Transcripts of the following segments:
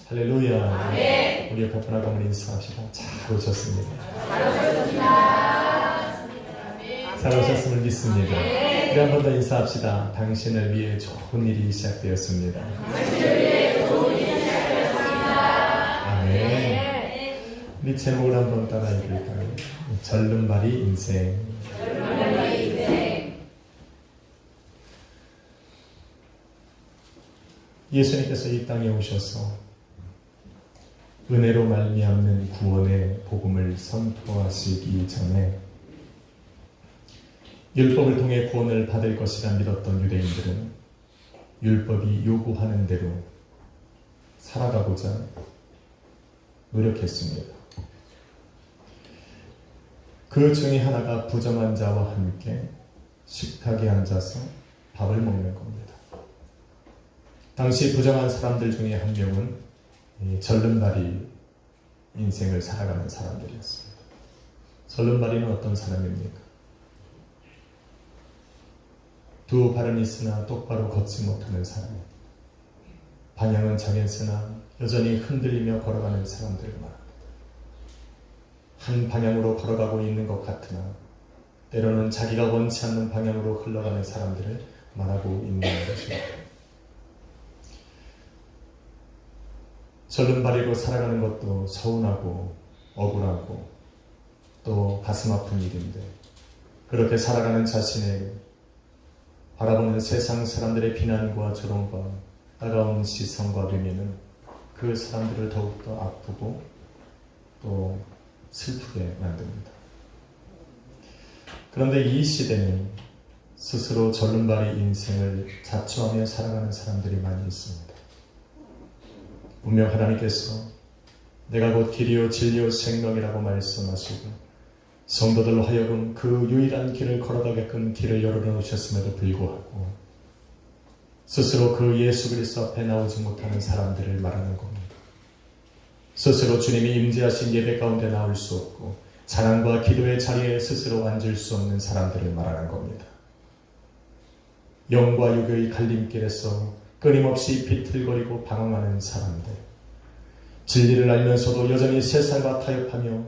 할렐루야. 아멘. 우리 옆에 분하고 한번 인사합시다. 잘 오셨습니다. 잘 오셨습니다. 잘 오셨음을 믿습니다. 우리 한 번 더 인사합시다. 당신을 위해 좋은 일이 시작되었습니다. 아멘. 우리 제목을 한번 따라 읽을까요? 절름발이 인생. 예수님께서 이 땅에 오셔서 은혜로 말미암는 구원의 복음을 선포하시기 전에 율법을 통해 구원을 받을 것이라 믿었던 유대인들은 율법이 요구하는 대로 살아가고자 노력했습니다. 그 중에 하나가 부정한 자와 함께 식탁에 앉아서 밥을 먹는 겁니다. 당시 부정한 사람들 중에 한 명은 절름발이 인생을 살아가는 사람들이었습니다. 절름발이는 어떤 사람입니까? 두 발은 있으나 똑바로 걷지 못하는 사람, 방향은 정했으나 여전히 흔들리며 걸어가는 사람들을 말합니다. 한 방향으로 걸어가고 있는 것 같으나 때로는 자기가 원치 않는 방향으로 흘러가는 사람들을 말하고 있는 것입니다. 절름발이로 살아가는 것도 서운하고 억울하고 또 가슴 아픈 일인데, 그렇게 살아가는 자신을 바라보는 세상 사람들의 비난과 조롱과 따가운 시선과 의미는 그 사람들을 더욱더 아프고 또 슬프게 만듭니다. 그런데 이 시대는 스스로 절름발이 인생을 자초하며 살아가는 사람들이 많이 있습니다. 분명 하나님께서 내가 곧 길이요 진리요 생명이라고 말씀하시고 성도들로 하여금 그 유일한 길을 걸어가게끔 길을 열어놓으셨음에도 불구하고 스스로 그 예수 그리스도 앞에 나오지 못하는 사람들을 말하는 겁니다. 스스로 주님이 임재하신 예배 가운데 나올 수 없고 찬양과 기도의 자리에 스스로 앉을 수 없는 사람들을 말하는 겁니다. 영과 육의 갈림길에서 끊임없이 비틀거리고 방황하는 사람들, 진리를 알면서도 여전히 세상과 타협하며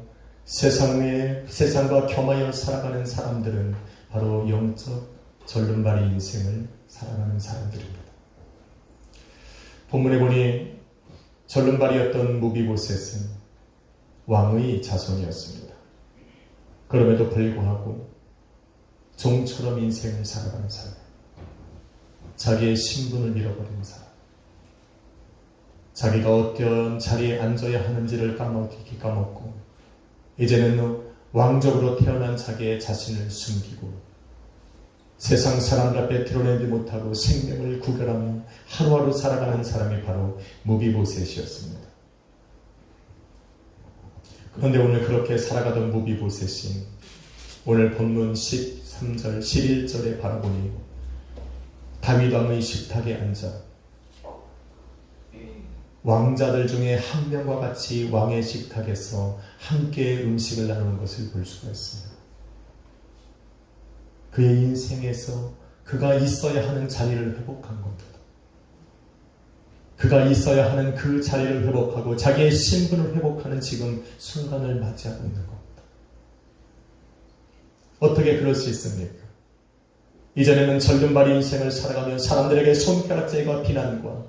세상과 겸하여 살아가는 사람들은 바로 영적 절름발이 인생을 살아가는 사람들입니다. 본문에 보니 절름발이었던 무비보셋은 왕의 자손이었습니다. 그럼에도 불구하고 종처럼 인생을 살아가는 사람, 자기의 신분을 잃어버리는 사람, 자기가 어떤 자리에 앉아야 하는지를 까먹고 이제는 왕족으로 태어난 자기의 자신을 숨기고 세상 사람들 앞에 드러내지 못하고 생명을 구별하며 하루하루 살아가는 사람이 바로 무비보셋이었습니다. 그런데 오늘 그렇게 살아가던 무비보셋이 오늘 본문 13절, 11절에 바라보니 다윗 왕의 식탁에 앉아 왕자들 중에 한 명과 같이 왕의 식탁에서 함께 음식을 나누는 것을 볼 수가 있습니다. 그의 인생에서 그가 있어야 하는 자리를 회복한 겁니다. 그가 있어야 하는 그 자리를 회복하고 자기의 신분을 회복하는 지금 순간을 맞이하고 있는 겁니다. 어떻게 그럴 수 있습니까? 이전에는 절름발이 인생을 살아가며 사람들에게 손가락질과 비난과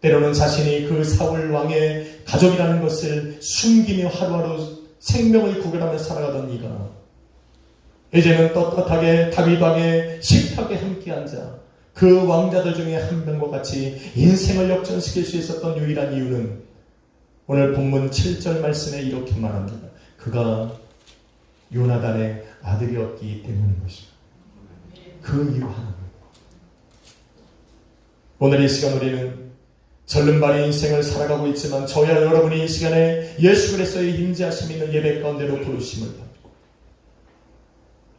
때로는 자신이 그 사울 왕의 가족이라는 것을 숨기며 하루하루 생명을 구별하며 살아가던 이가 이제는 떳떳하게 다윗 왕의 식탁에 함께 앉아 그 왕자들 중에 한 명과 같이 인생을 역전시킬 수 있었던 유일한 이유는 오늘 본문 7절 말씀에 이렇게 말합니다. 그가 요나단의 아들이었기 때문인 것입니다. 그 이유 하나입니다. 오늘 이 시간 우리는 절름발이 인생을 살아가고 있지만 저와 여러분이 이 시간에 예수 그리스도의 임재하심 있는 예배 가운데로 부르심을 받고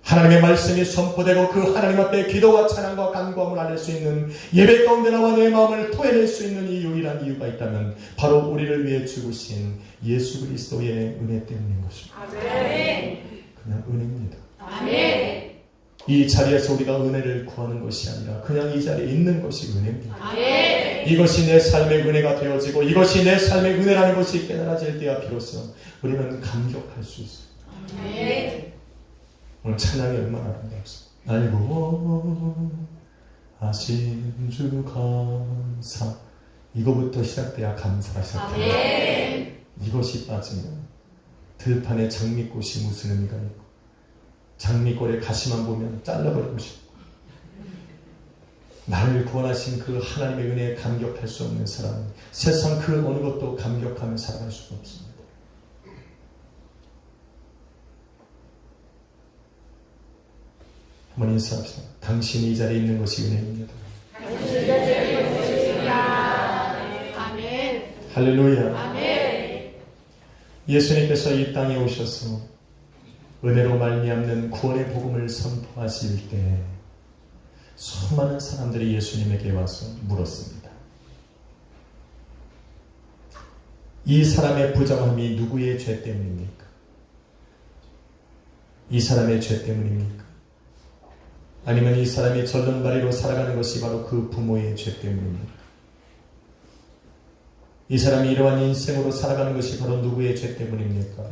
하나님의 말씀이 선포되고 그 하나님 앞에 기도와 찬양과 간구함을 나눌 수 있는 예배 가운데 나와 내 마음을 토해낼 수 있는 이 유일한 이유가 있다면 바로 우리를 위해 죽으신 예수 그리스도의 은혜 때문인 것입니다. 아멘. 그냥 은혜입니다. 아멘. 이 자리에서 우리가 은혜를 구하는 것이 아니라 그냥 이 자리에 있는 것이 은혜입니다. 아멘. 이것이 내 삶의 은혜가 되어지고 이것이 내 삶의 은혜라는 것이 깨달아질 때야 비로소 우리는 감격할 수 있어요. 오늘 찬양이 얼마나 아름답습니다. 알고 하신 주 감사. 이거부터 시작돼야 감사가 시작돼요. 이것이 빠지면 들판에 장미꽃이 무슨 의미가 있고 장미꽃의 가시만 보면 잘라버리고 싶고 나를 구원하신 그 하나님의 은혜에 감격할 수 없는 사람은 세상 그 어느 것도 감격하며 살아갈 수가 없습니다. 한번 인사합시다. 당신이 이 자리에 있는 것이 은혜입니다. 할렐루야. 아멘. 예수님께서 이 땅에 오셔서 은혜로 말미암는 구원의 복음을 선포하실 때 수많은 사람들이 예수님에게 와서 물었습니다. 이 사람의 부정함이 누구의 죄 때문입니까? 이 사람의 죄 때문입니까? 아니면 이 사람이 절름발이로 살아가는 것이 바로 그 부모의 죄 때문입니까? 이 사람이 이러한 인생으로 살아가는 것이 바로 누구의 죄 때문입니까?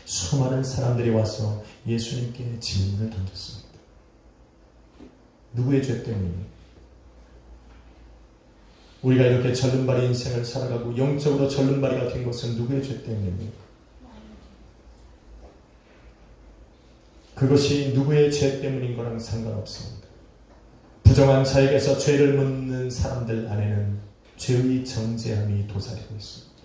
수많은 사람들이 와서 예수님께 질문을 던졌습니다. 누구의 죄 때문입니까? 우리가 이렇게 절름발이 인생을 살아가고 영적으로 절름발이가 된 것은 누구의 죄 때문입니까? 그것이 누구의 죄 때문인 거랑 상관없습니다. 부정한 자에게서 죄를 묻는 사람들 안에는 죄의 정죄함이 도사리고 있습니다.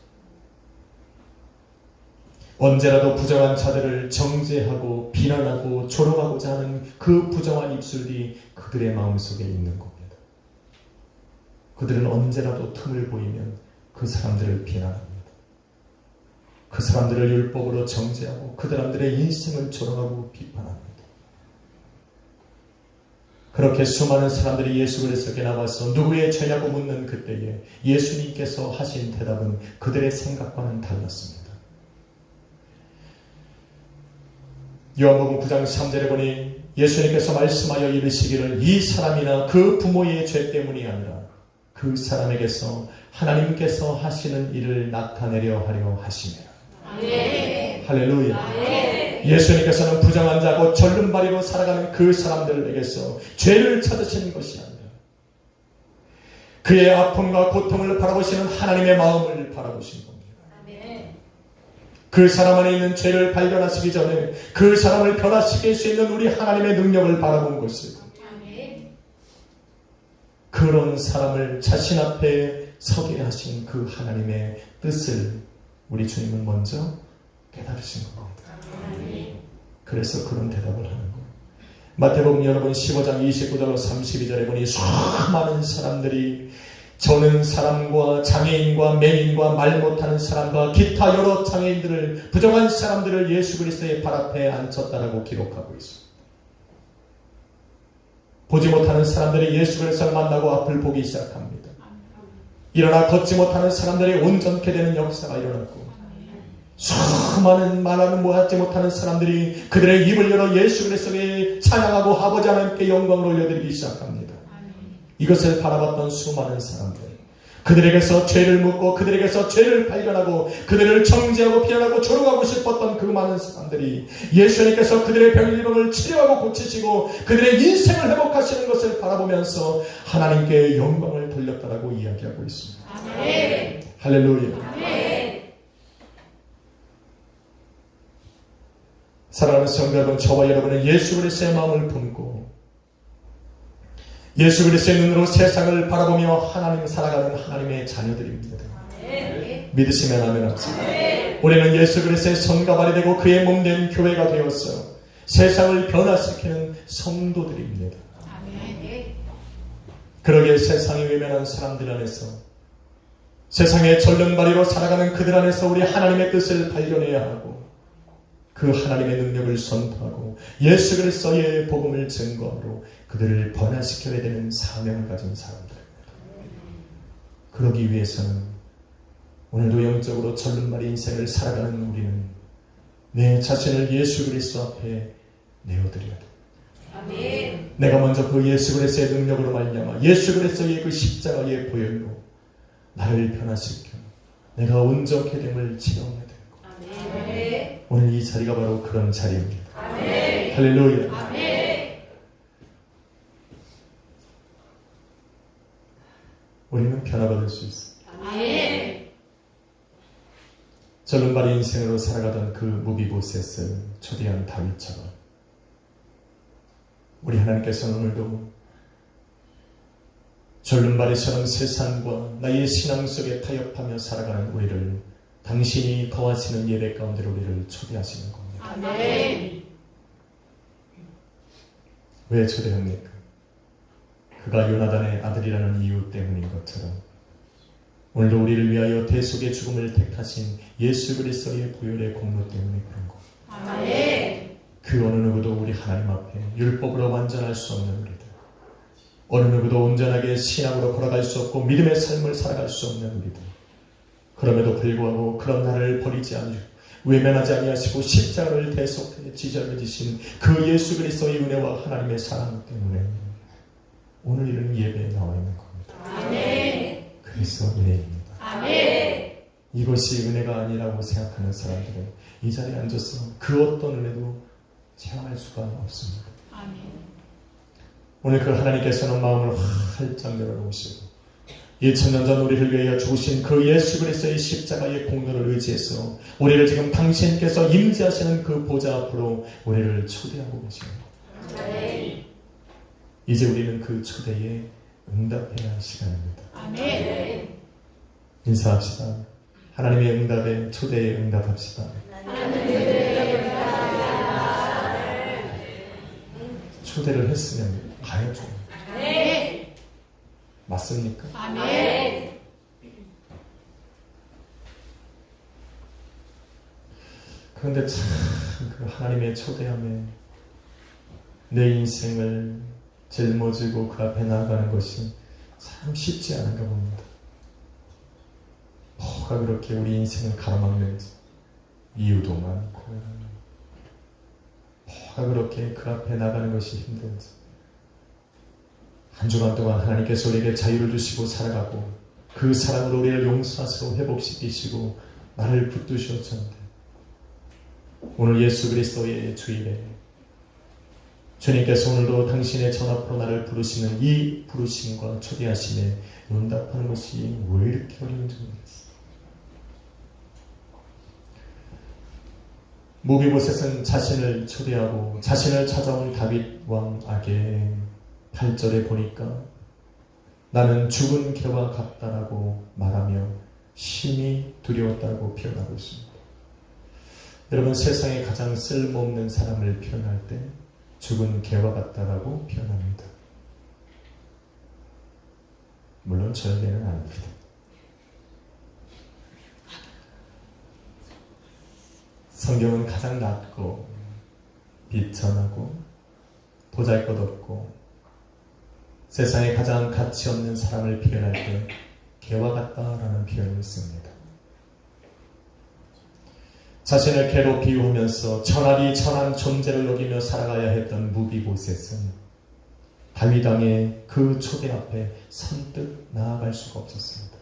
언제라도 부정한 자들을 정죄하고 비난하고 조롱하고자 하는 그 부정한 입술이 그들의 마음속에 있는 겁니다. 그들은 언제라도 틈을 보이면 그 사람들을 비난합니다. 그 사람들을 율법으로 정죄하고 그 사람들의 인생을 조롱하고 비판합니다. 그렇게 수많은 사람들이 예수 그리스도께 나와서 누구의 죄냐고 묻는 그때에 예수님께서 하신 대답은 그들의 생각과는 달랐습니다. 요한복음 9장 3절에 보니 예수님께서 말씀하여 이르시기를 이 사람이나 그 부모의 죄 때문이 아니라 그 사람에게서 하나님께서 하시는 일을 나타내려 하려 하시니라. 아멘. 할렐루야. 아멘. 예수님께서는 부정한 자고 절름발이로 살아가는 그 사람들에게서 죄를 찾으시는 것이 아니라 그의 아픔과 고통을 바라보시는 하나님의 마음을 바라보시는 겁니다. 아멘. 그 사람 안에 있는 죄를 발견하시기 전에 그 사람을 변화시킬 수 있는 우리 하나님의 능력을 바라본 것을 아멘. 그런 사람을 자신 앞에 서게 하신 그 하나님의 뜻을 우리 주님은 먼저 깨달으신 겁니다. 그래서 그런 대답을 하는 거예요. 마태복음 여러분 15장 29절로 32절에 보니 수많은 사람들이 저는 사람과 장애인과 맹인과 말 못하는 사람과 기타 여러 장애인들을 부정한 사람들을 예수 그리스도의 발 앞에 앉혔다라고 기록하고 있습니다. 보지 못하는 사람들이 예수 그리스도를 만나고 앞을 보기 시작합니다. 일어나 걷지 못하는 사람들이 온전케 되는 역사가 일어났고 수많은 말하는 뭐하지 못하는 사람들이 그들의 입을 열어 예수 그리스도에 찬양하고 아버지 하나님께 영광을 올려드리기 시작합니다. 이것을 바라봤던 수많은 사람들 그들에게서 죄를 묻고 그들에게서 죄를 발견하고 그들을 정죄하고 비난하고 조롱하고 싶었던 그 많은 사람들이 예수님께서 그들의 병을 치료하고 고치시고 그들의 인생을 회복하시는 것을 바라보면서 하나님께 영광을 돌렸다라고 이야기하고 있습니다. 아멘. 할렐루야. 아멘. 사랑하는 성도 여러분, 저와 여러분은 예수 그리스도의 마음을 품고 예수 그리스도의 눈으로 세상을 바라보며 하나님을 살아가는 하나님의 자녀들입니다. 아멘. 믿으시면 아멘 합시다. 아멘. 우리는 예수 그리스도의 손과 발이 되고 그의 몸된 교회가 되어서 세상을 변화시키는 성도들입니다. 아멘. 그러기에 세상이 외면한 사람들 안에서 세상의 절름발이로 살아가는 그들 안에서 우리 하나님의 뜻을 발견해야 하고 그 하나님의 능력을 선포하고 예수 그리스도의 복음을 증거하러 그들을 변화시켜야 되는 사명을 가진 사람들입니다. 그러기 위해서는 오늘도 영적으로 절름발이 인생을 살아가는 우리는 내 자신을 예수 그리스도 앞에 내어드려야 돼. 아멘. 내가 먼저 그 예수 그리스도의 능력으로 말미암아 예수 그리스도의 그 십자가의 보혈로 나를 변화시켜 내가 온전케 됨을 체험해야 되는 것. 아멘. 오늘 이 자리가 바로 그런 자리입니다. 아멘. 할렐루야. 아멘. 우리는 변화받을 수 있어. 아멘. 절름발이 인생으로 살아가던 그 무비보셋을 초대한 다윗처럼 우리 하나님께서는 오늘도 절름발이처럼 세상과 나의 신앙 속에 타협하며 살아가는 우리를 당신이 거하시는 예배 가운데 우리를 초대하시는 겁니다. 아멘. 왜 초대합니까? 그가 요나단의 아들이라는 이유 때문인 것처럼 오늘도 우리를 위하여 대속의 죽음을 택하신 예수 그리스도의 보혈의 공로 때문에 그런 것. 아멘. 그 어느 누구도 우리 하나님 앞에 율법으로 완전할 수 없는 우리들, 어느 누구도 온전하게 신앙으로 걸어갈 수 없고 믿음의 삶을 살아갈 수 없는 우리들, 그럼에도 불구하고 그런 나를 버리지 않으시고 외면하지 아니하시고 십자가를 대속해 지절을 지신 그 예수 그리스도의 은혜와 하나님의 사랑 때문에 오늘 이런 예배에 나와 있는 겁니다. 아멘. 그래서 은혜입니다. 아멘. 이것이 은혜가 아니라고 생각하는 사람들은 이 자리에 앉아서 그 어떤 은혜도 체험할 수가 없습니다. 아멘. 오늘 그 하나님께서는 마음을 활짝 열어놓으시고 2000년 전 우리를 위하여 죽으신 그 예수 그리스도의 십자가의 공로를 의지해서 우리를 지금 당신께서 임재하시는 그 보좌 앞으로 우리를 초대하고 계십니다. 아멘. 이제 우리는 그 초대에 응답해야 할 시간입니다. 아멘. 인사합시다. 하나님의 응답에 초대에 응답합시다. 초대를 했으면 가야죠. 아멘. 맞습니까? 아멘. 그런데 참 그 하나님의 초대함에 내 인생을 짊어지고 그 앞에 나아가는 것이 참 쉽지 않은가 봅니다. 뭐가 그렇게 우리 인생을 가로막는지 이유도 많고 뭐가 그렇게 그 앞에 나가는 것이 힘든지 한 주간 동안 하나님께서 우리에게 자유를 주시고 살아가고 그 사랑으로 우리를 용서하시고 회복시키시고 나를 붙드셨는데 오늘 예수 그리스도의 주일에 주님께서 오늘도 당신의 전 앞으로 나를 부르시는 이 부르심과 초대하심에 응답하는 것이 왜 이렇게 어려운지 모르겠어요. 무비보셋은 자신을 초대하고 자신을 찾아온 다윗 왕에게 8절에 보니까 나는 죽은 개와 같다라고 말하며 심히 두려웠다고 표현하고 있습니다. 여러분, 세상에 가장 쓸모없는 사람을 표현할 때 죽은 개와 같다라고 표현합니다. 물론 저에게는 아닙니다. 성경은 가장 낮고 비천하고 보잘것없고 세상에 가장 가치 없는 사람을 표현할 때 개와 같다라는 표현을 씁니다. 자신을 개로 비유하면서 천하리 천한 존재를 여기며 살아가야 했던 무비보셋은 다윗 왕의 그 초대 앞에 선뜻 나아갈 수가 없었습니다.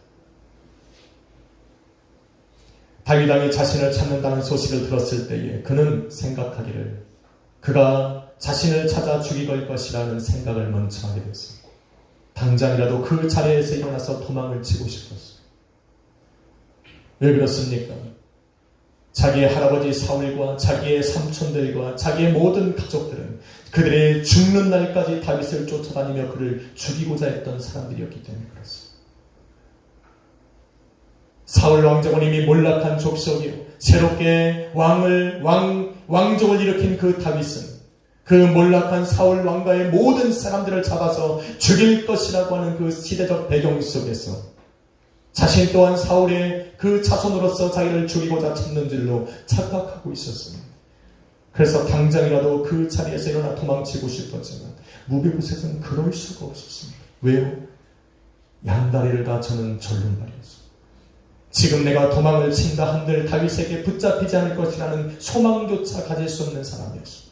다윗 왕이 자신을 찾는다는 소식을 들었을 때에 그는 생각하기를 그가 자신을 찾아 죽이걸 것이라는 생각을 먼저 하게 됐습니다. 당장이라도 그 자리에서 일어나서 도망을 치고 싶었어요. 왜 그렇습니까? 자기의 할아버지 사울과 자기의 삼촌들과 자기의 모든 가족들은 그들의 죽는 날까지 다윗을 쫓아다니며 그를 죽이고자 했던 사람들이었기 때문에 그렇습니다. 사울 왕족은 이미 몰락한 족속이요 새롭게 왕족을 일으킨 그 다윗은 그 몰락한 사울 왕가의 모든 사람들을 잡아서 죽일 것이라고 하는 그 시대적 배경 속에서 자신 또한 사울의 그 자손으로서 자기를 죽이고자 찾는 줄로 착각하고 있었습니다. 그래서 당장이라도 그 자리에서 일어나 도망치고 싶었지만 무비보셋은 그럴 수가 없었습니다. 왜요? 양다리를 다 저는 절름발이었습니다. 지금 내가 도망을 친다 한들 다윗에게 붙잡히지 않을 것이라는 소망조차 가질 수 없는 사람이었습니다.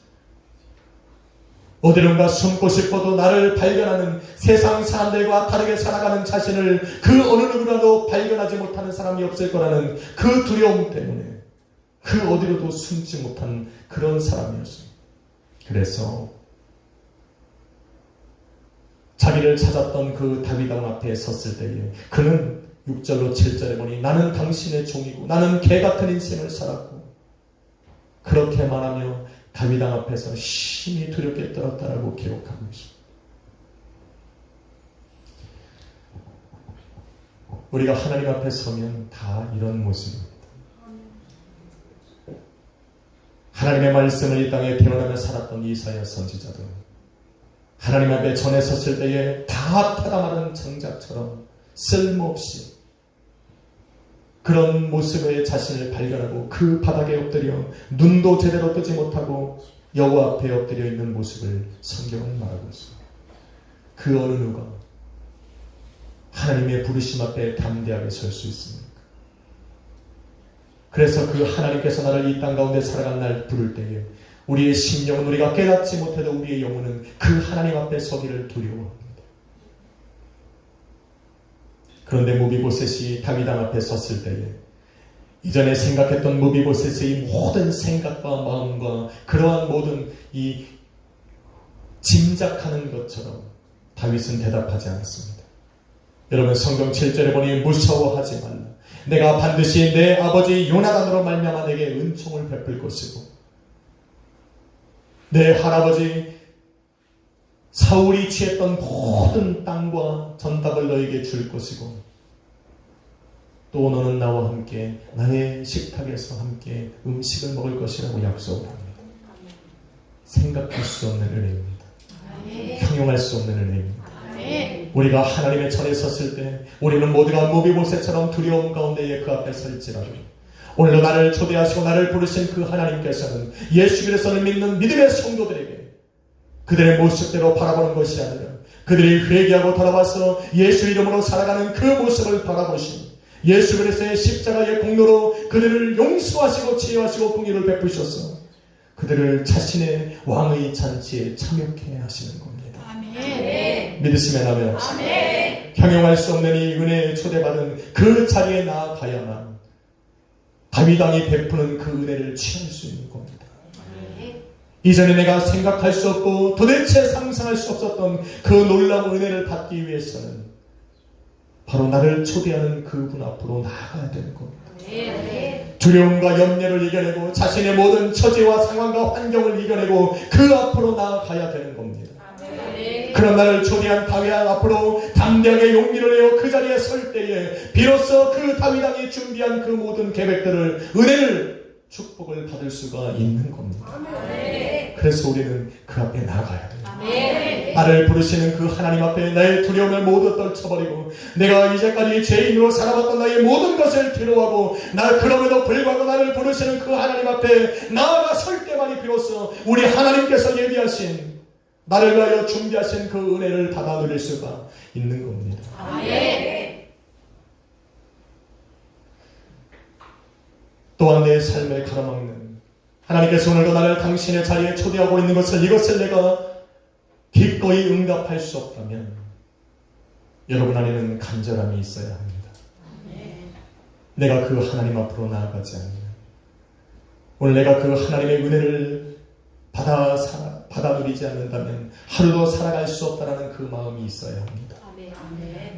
어디론가 숨고 싶어도 나를 발견하는, 세상 사람들과 다르게 살아가는 자신을 그 어느 누구라도 발견하지 못하는 사람이 없을 거라는 그 두려움 때문에 그 어디로도 숨지 못한 그런 사람이었어요. 그래서 자기를 찾았던 그 다윗 왕 앞에 섰을 때에 그는 6절로 7절에 보니 나는 당신의 종이고 나는 개 같은 인생을 살았고, 그렇게 말하며 다윗 왕 앞에서 심히 두렵게 떨었다라고 기록하고 있습니다. 우리가 하나님 앞에 서면 다 이런 모습입니다. 하나님의 말씀을 이 땅에 태어나며 살았던 이사야 선지자도 하나님 앞에 전에 섰을 때에 다 타다 마른 장작처럼 쓸모없이 그런 모습의 자신을 발견하고 그 바닥에 엎드려 눈도 제대로 뜨지 못하고 여호와 앞에 엎드려 있는 모습을 성경은 말하고 있습니다. 그 어느 누가 하나님의 부르심 앞에 담대하게 설 수 있습니까? 그래서 그 하나님께서 나를 이 땅 가운데 살아간 날 부를 때에 우리의 심령은 우리가 깨닫지 못해도 우리의 영혼은 그 하나님 앞에 서기를 두려워합니다. 그런데 무비보셋이 다윗 왕 앞에 섰을 때에 이전에 생각했던 무비보셋의 모든 생각과 마음과 그러한 모든 이 짐작하는 것처럼 다윗은 대답하지 않았습니다. 여러분, 성경 7절에 보니 무서워하지 말라. 내가 반드시 내 아버지 요나단으로 말미암아 내게 은총을 베풀 것이고 내 할아버지 사울이 취했던 모든 땅과 전답을 너에게 줄 것이고 또 너는 나와 함께 나의 식탁에서 함께 음식을 먹을 것이라고 약속을 합니다. 생각할 수 없는 은혜입니다. 형용할 수 없는 은혜입니다. 우리가 하나님의 전에 섰을 때 우리는 모두가 무비보셋처럼 두려움 가운데에 그 앞에 설지라도 오늘도 나를 초대하시고 나를 부르신 그 하나님께서는 예수 그리스도를 믿는 믿음의 성도들에게 그들의 모습대로 바라보는 것이 아니라 그들이 회개하고 돌아와서 예수 이름으로 살아가는 그 모습을 바라보시고 예수 그리스도의 십자가의 공로로 그들을 용서하시고 치유하시고 긍휼을 베푸셔서 그들을 자신의 왕의 잔치에 참여케 하시는 겁니다. 아멘. 믿으시면 하면 아멘. 형용할 수 없는 이 은혜에 초대받은 그 자리에 나아가야만 다윗 왕이 베푸는 그 은혜를 취할 수 있는 겁니다. 이전에 내가 생각할 수 없고 도대체 상상할 수 없었던 그 놀라운 은혜를 받기 위해서는 바로 나를 초대하는 그분 앞으로 나아가야 되는 겁니다. 두려움과 염려를 이겨내고 자신의 모든 처지와 상황과 환경을 이겨내고 그 앞으로 나아가야 되는 겁니다. 그런 나를 초대한 다윗 앞으로 담대하게 용기를 내어 그 자리에 설 때에 비로소 그 다윗 왕이 준비한 그 모든 계획들을 은혜를 축복을 받을 수가 있는 겁니다. 그래서 우리는 그 앞에 나가야 돼요. 나를 부르시는 그 하나님 앞에 나의 두려움을 모두 떨쳐버리고 내가 이제까지 죄인으로 살아왔던 나의 모든 것을 뒤로하고 나 그럼에도 불구하고 나를 부르시는 그 하나님 앞에 나아가 설 때만이 비로소 우리 하나님께서 예비하신 나를 위하여 준비하신 그 은혜를 받아 누릴 수가 있는 겁니다. 또한 내 삶을 가로막는 하나님께서 오늘도 나를 당신의 자리에 초대하고 있는 것을 이것을 내가 기꺼이 응답할 수 없다면 여러분 안에는 간절함이 있어야 합니다. 내가 그 하나님 앞으로 나아가지 않으면 오늘 내가 그 하나님의 은혜를 받아 누리지 않는다면 하루도 살아갈 수 없다는 그 마음이 있어야 합니다.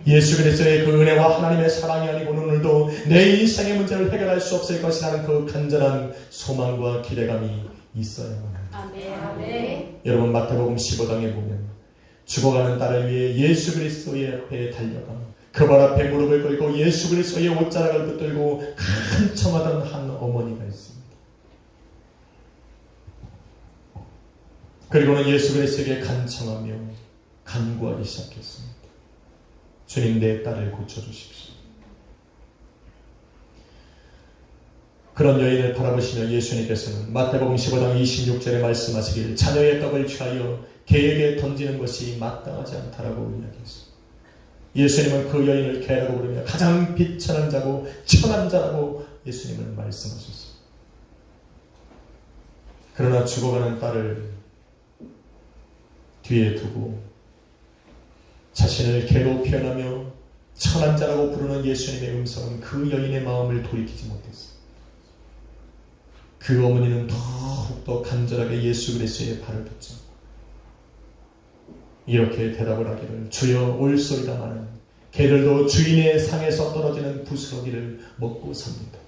예수 그리스도의 그 은혜와 하나님의 사랑이 아니고는 오늘도 내 인생의 문제를 해결할 수 없을 것이라는 그 간절한 소망과 기대감이 있어야만 합니다. 여러분 마태복음 15장에 보면 죽어가는 딸을 위해 예수 그리스도의 앞에 달려가 그 발 앞에 무릎을 꿇고 예수 그리스도의 옷자락을 붙들고 간청하던 한 어머니가 있습니다. 그리고는 예수 그리스도에게 간청하며 간구하기 시작했습니다. 주님, 내 딸을 고쳐주십시오. 그런 여인을 바라보시며 예수님께서는 마태복음 15장 26절에 말씀하시길 자녀의 떡을 취하여 개에게 던지는 것이 마땅하지 않다라고 이야기했습니다. 예수님은 그 여인을 개라고 부르며 가장 비천한 자고 천한 자라고 예수님은 말씀하셨습니다. 그러나 죽어가는 딸을 뒤에 두고 자신을 개로 표현하며 천한 자라고 부르는 예수님의 음성은 그 여인의 마음을 돌이키지 못했어요. 그 어머니는 더욱더 간절하게 예수 그리스도의 발을 붙잡고 이렇게 대답을 하기를, 주여 올소이다마는 개들도 주인의 상에서 떨어지는 부스러기를 먹고 삽니다.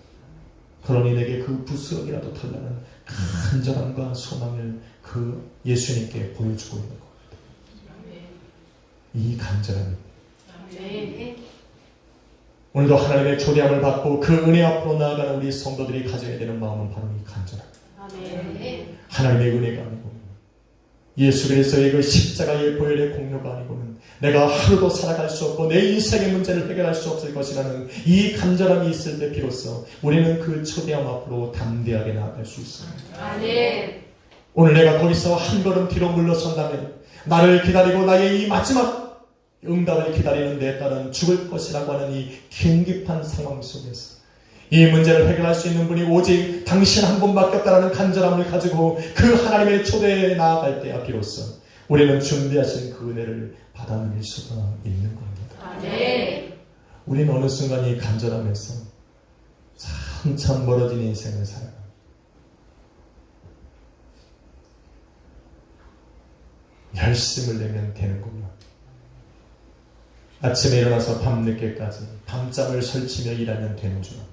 그러니 내게 그 부스러기라도 달라는 간절함과 소망을 그 예수님께 보여주고 있는 겁니다. 이 간절함입니다. 오늘도 하나님의 초대함을 받고 그 은혜 앞으로 나아가는 우리 성도들이 가져야 되는 마음은 바로 이 간절함입니다. 하나님의 은혜가 아니고 예수 그리스도의 그 십자가의 보혈의 공로가 아니고는 내가 하루도 살아갈 수 없고 내 인생의 문제를 해결할 수 없을 것이라는 이 간절함이 있을 때 비로소 우리는 그 초대함 앞으로 담대하게 나아갈 수 있습니다. 오늘 내가 거기서 한 걸음 뒤로 물러선다면 나를 기다리고 나의 이 마지막 응답을 기다리는 내 딸은 죽을 것이라고 하는 이 긴급한 상황 속에서 이 문제를 해결할 수 있는 분이 오직 당신 한 분밖에 없다는 간절함을 가지고 그 하나님의 초대에 나아갈 때야 비로소 우리는 준비하신 그 은혜를 받아들일 수가 있는 겁니다. 우리는 어느 순간 이 간절함에서 참 멀어진 인생을 살아갑니다. 열심을 내면 되는군요. 아침에 일어나서 밤늦게까지 밤잠을 설치며 일하면 되는 줄 압니다.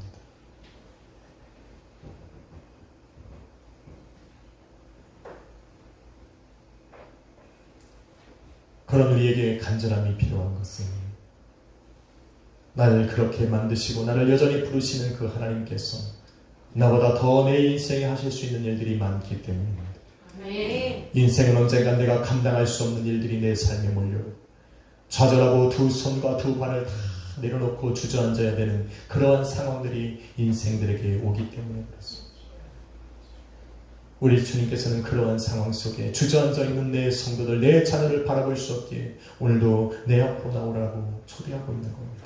그런 우리에게 간절함이 필요한 것은 나를 그렇게 만드시고 나를 여전히 부르시는 그 하나님께서 나보다 더 내 인생에 하실 수 있는 일들이 많기 때문입니다. 인생은 언젠가 내가 감당할 수 없는 일들이 내 삶에 몰려 좌절하고 두 손과 두 발을 다 내려놓고 주저앉아야 되는 그러한 상황들이 인생들에게 오기 때문에 그렇습니다. 우리 주님께서는 그러한 상황 속에 주저앉아 있는 내 성도들, 내 자녀를 바라볼 수 없기에 오늘도 내 앞으로 나오라고 초대하고 있는 겁니다.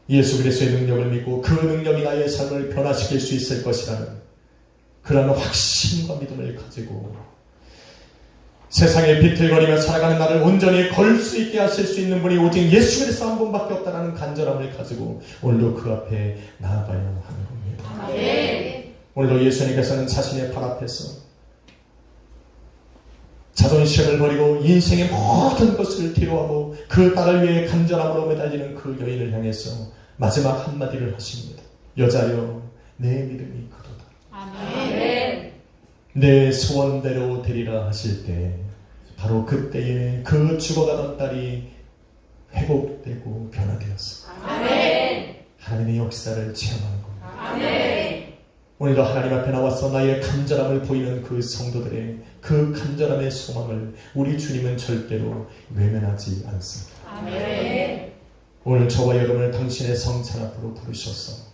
예수 그리스도의 능력을 믿고 그 능력이 나의 삶을 변화시킬 수 있을 것이라는 그런 확신과 믿음을 가지고 세상에 비틀거리며 살아가는 나를 온전히 걸 수 있게 하실 수 있는 분이 오직 예수 그리스도 한 분밖에 없다는 간절함을 가지고 오늘도 그 앞에 나아가야 하는 겁니다. 오늘도 예수님께서는 자신의 발 앞에서 자존심을 버리고 인생의 모든 것을 뒤로하고 그 딸을 위해 간절함으로 매달리는 그 여인을 향해서 마지막 한마디를 하십니다. 여자여, 내 믿음이 크도다. 내 소원대로 되리라 하실 때 바로 그때에 그 죽어가던 딸이 회복되고 변화되었습니다. 하나님의 역사를 체험하는 겁니다. 오늘도 하나님 앞에 나와서 나의 간절함을 보이는 그 성도들의 그 간절함의 소망을 우리 주님은 절대로 외면하지 않습니다. 오늘 저와 여러분을 당신의 성찬 앞으로 부르셔서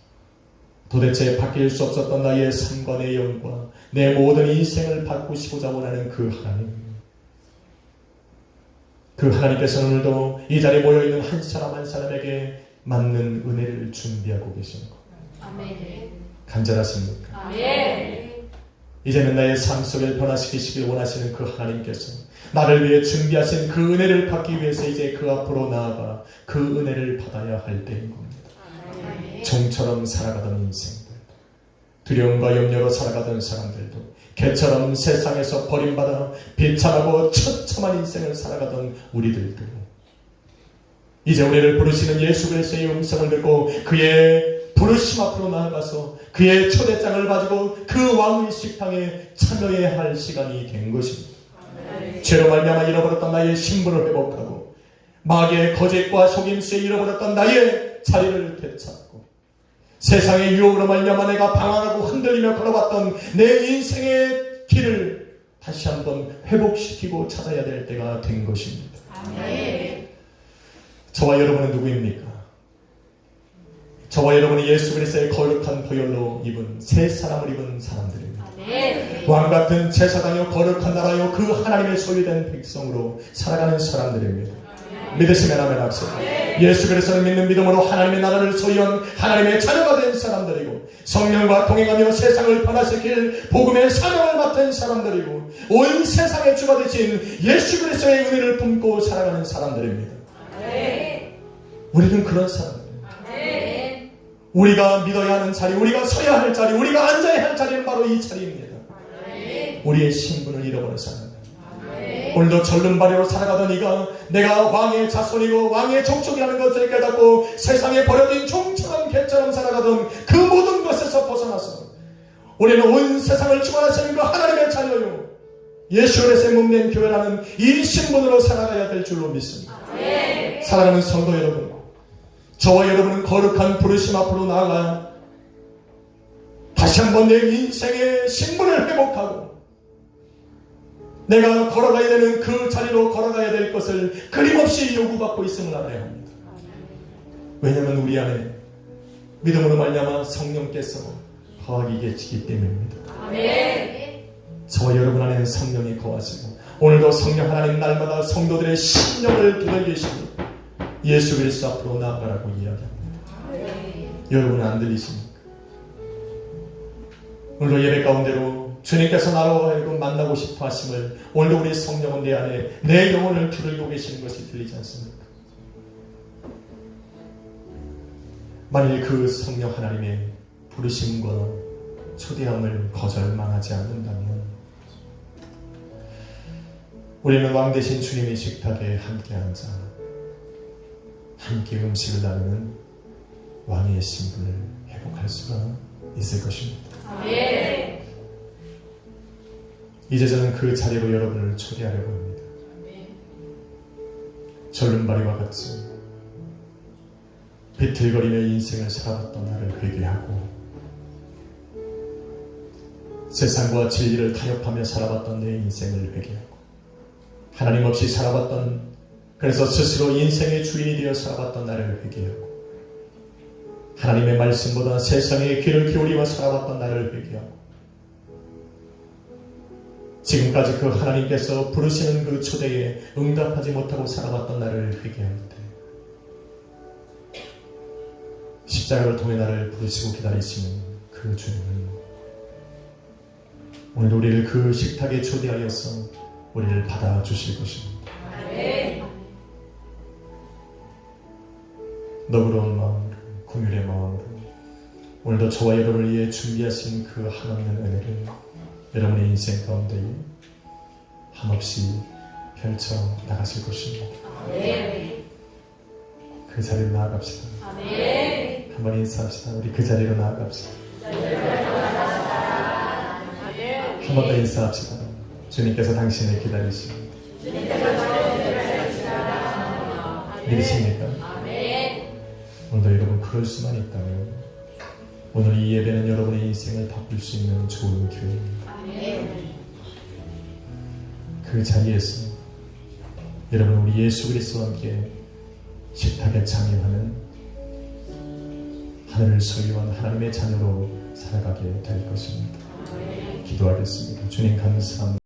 도대체 바뀔 수 없었던 나의 삶과 내 영과 내 모든 인생을 바꾸시고자 원하는 그 하나님, 그 하나님께서는 오늘도 이 자리에 모여있는 한 사람 한 사람에게 맞는 은혜를 준비하고 계시는 겁니다. 간절하십니까? 이제는 나의 삶 속을 변화시키시길 원하시는 그 하나님께서 나를 위해 준비하신 그 은혜를 받기 위해서 이제 그 앞으로 나아가 그 은혜를 받아야 할 때인 겁니다. 종처럼 살아가던 인생들, 두려움과 염려로 살아가던 사람들도, 개처럼 세상에서 버림받아 비참하고 처참한 인생을 살아가던 우리들도 이제 우리를 부르시는 예수 그리스도의 음성을 듣고 그의 부르심 앞으로 나아가서 그의 초대장을 가지고 그 왕의 식탁에 참여해야 할 시간이 된 것입니다. 죄로 말미암아 잃어버렸던 나의 신분을 회복하고 마귀의 거짓과 속임수에 잃어버렸던 나의 자리를 되찾고 세상의 유혹으로 말미암아 내가 방황하고 흔들리며 걸어왔던 내 인생의 길을 다시 한번 회복시키고 찾아야 될 때가 된 것입니다. 저와 여러분은 누구입니까? 저와 여러분이 예수 그리스도의 거룩한 보혈로 입은 새 사람을 입은 사람들입니다. 왕같은 제사장이요 거룩한 나라요 그 하나님의 소유된 백성으로 살아가는 사람들입니다. 믿으시면 아멘 합시다. 예수 그리스도를 믿는 믿음으로 하나님의 나라를 소유한 하나님의 자녀가 된 사람들이고 성령과 동행하며 세상을 변화시킬 복음의 사명을 맡은 사람들이고 온 세상의 주가 되신 예수 그리스도의 은혜를 품고 살아가는 사람들입니다. 우리는 그런 사람들입니다. 우리가 믿어야 하는 자리, 우리가 서야 할 자리, 우리가 앉아야 할 자리는 바로 이 자리입니다. 우리의 신분을 잃어버린 사람들. 오늘도 절름발이로 살아가던 이가 내가 왕의 자손이고 왕의 족속이라는 것을 깨닫고 세상에 버려진 종처럼 개처럼 살아가던 그 모든 것에서 벗어나서 우리는 온 세상을 주관하시는 그 하나님의 자녀요 예수 그리스도의 몸된 교회라는 이 신분으로 살아가야 될 줄로 믿습니다. 사랑하는 성도 여러분, 저와 여러분은 거룩한 부르심 앞으로 나아가 다시 한번 내 인생의 신분을 회복하고 내가 걸어가야 되는 그 자리로 걸어가야 될 것을 끊임없이 요구받고 있음을 알아야 합니다. 왜냐하면 우리 안에 믿음으로 말미암아 성령께서 거하게 계시기 때문입니다. 저와 여러분 안에는 성령이 거하시고 오늘도 성령 하나님 날마다 성도들의 심령을 들여계시고 예수 그리스도 앞으로 나아가라고 이야기합니다. 여러분은 안 들리십니까? 오늘도 예배 가운데로 주님께서 나로 하여금 만나고 싶어 하심을 오늘도 우리 성령은 내 안에 내 영혼을 두들고 계시는 것이 들리지 않습니까? 만일 그 성령 하나님의 부르심과 초대함을 거절만 하지 않는다면 우리는 왕 대신 주님의 식탁에 함께 앉아 함께 음식을 나누는 왕의 신분을 회복할 수가 있을 것입니다. 이제 저는 그 자리로 여러분을 초대하려고 합니다. 절름발이와 같이 비틀거리며 인생을 살아왔던 나를 회개하고 세상과 진리를 타협하며 살아왔던 내 인생을 회개하고 하나님 없이 살아왔던, 그래서 스스로 인생의 주인이 되어 살아왔던 나를 회개하고 하나님의 말씀보다 세상에 귀를 기울이며 살아왔던 나를 회개하고 지금까지 그 하나님께서 부르시는 그 초대에 응답하지 못하고 살아왔던 나를 회개합니다. 십자가를 통해 나를 부르시고 기다리시는 그 주님은 오늘 우리를 그 식탁에 초대하여서 우리를 받아주실 것입니다. 너그러운 마음으로, 긍휼의 마음으로 오늘도 저와 여러분을 위해 준비하신 그 한없는 은혜를 여러분의 인생 가운데 한없이 펼쳐 나가실 것입니다. 그 자리로 나아갑시다. 한번 인사합시다. 우리 그 자리로 나아갑시다. 한 번 더 인사합시다. 주님께서 당신을 기다리십니다. 믿으십니까? 오늘도 여러분 그럴 수만 있다면 오늘 이 예배는 여러분의 인생을 바꿀 수 있는 좋은 기회입니다. 그 자리에서 여러분 우리 예수 그리스도와 함께 식탁에 참여하는 하늘을 소유한 하나님의 자녀로 살아가게 될 것입니다. 기도하겠습니다. 주님 감사합니다.